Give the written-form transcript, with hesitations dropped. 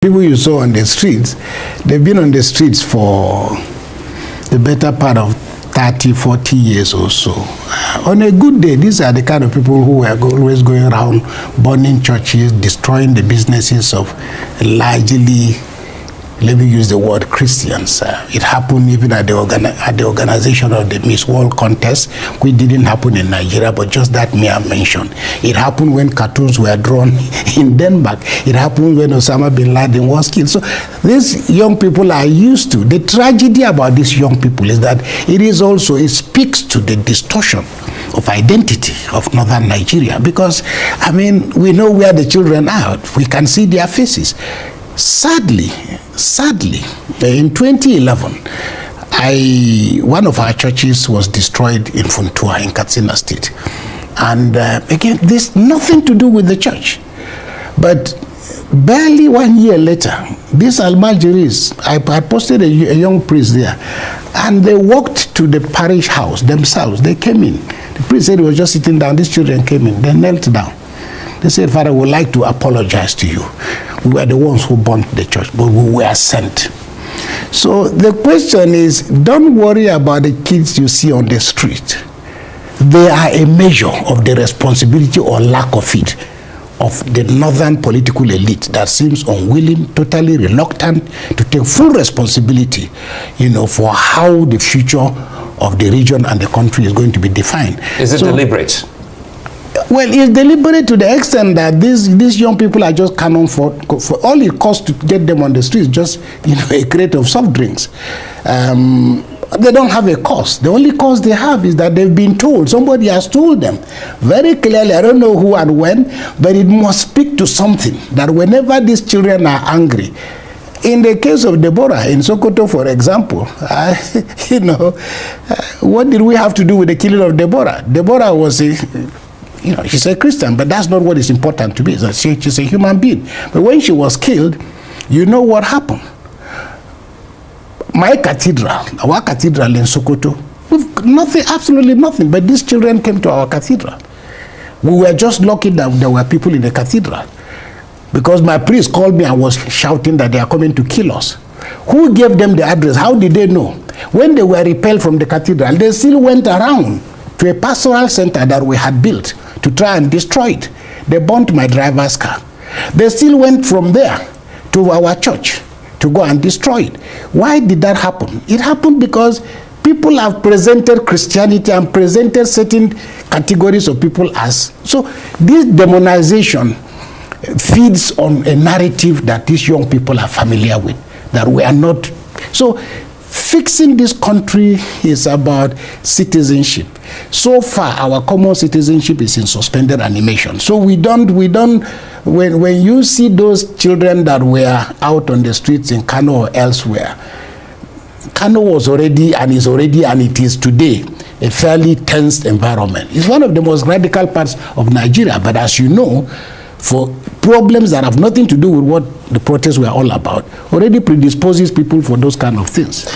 People you saw on the streets, they've been on the streets for the better part of 30, 40 years or so. On a good day, these are the kind of people who were always going around burning churches, destroying the businesses of largely, let me use the word, Christians. It happened even at the organization of the Miss World contest, which didn't happen in Nigeria, but just that mere mention. It happened when cartoons were drawn in Denmark. It happened when Osama bin Laden was killed. So these young people are used to. The tragedy about these young people is that it speaks to the distortion of identity of northern Nigeria, because, I mean, we know where the children are. We can see their faces. Sadly, in 2011, one of our churches was destroyed in Funtua in Katsina State. And again, there's nothing to do with the church. But barely 1 year later, these Almajiris, I posted a young priest there, and they walked to the parish house themselves. They came in. The priest said he was just sitting down. These children came in. They knelt down. They said, "Father, we'd like to apologize to you. We were the ones who burnt the church, but we were sent." So the question is, don't worry about the kids you see on the street. They are a measure of the responsibility or lack of it of the northern political elite that seems unwilling, totally reluctant to take full responsibility, for how the future of the region and the country is going to be defined. Is it deliberate? Well, it's deliberate to the extent that these young people are just cannon for all it costs to get them on the streets, just a crate of soft drinks. They don't have a cause. The only cause they have is that they've been told. Somebody has told them very clearly. I don't know who and when, but it must speak to something that whenever these children are angry. In the case of Deborah in Sokoto, for example, what did we have to do with the killing of Deborah? Deborah was she's a Christian, but that's not what is important to me. She's a human being. But when she was killed, you know what happened? Our cathedral in Sokoto, nothing, absolutely nothing, but these children came to our cathedral. We were just lucky that there were people in the cathedral, because my priest called me and was shouting that they are coming to kill us. Who gave them the address? How did they know? When they were repelled from the cathedral, they still went around to a pastoral center that we had built to try and destroy it. They burnt my driver's car. They still went from there to our church to go and destroy it. Why did that happen? It happened because people have presented Christianity and presented certain categories of people as. So this demonization feeds on a narrative that these young people are familiar with, that we are not. So fixing this country is about citizenship. So far, our common citizenship is in suspended animation. So when you see those children that were out on the streets in Kano or elsewhere, Kano was already and is already, and it is today, a fairly tense environment. It's one of the most radical parts of Nigeria, but as you know, for problems that have nothing to do with what the protests were all about, already predisposes people for those kind of things.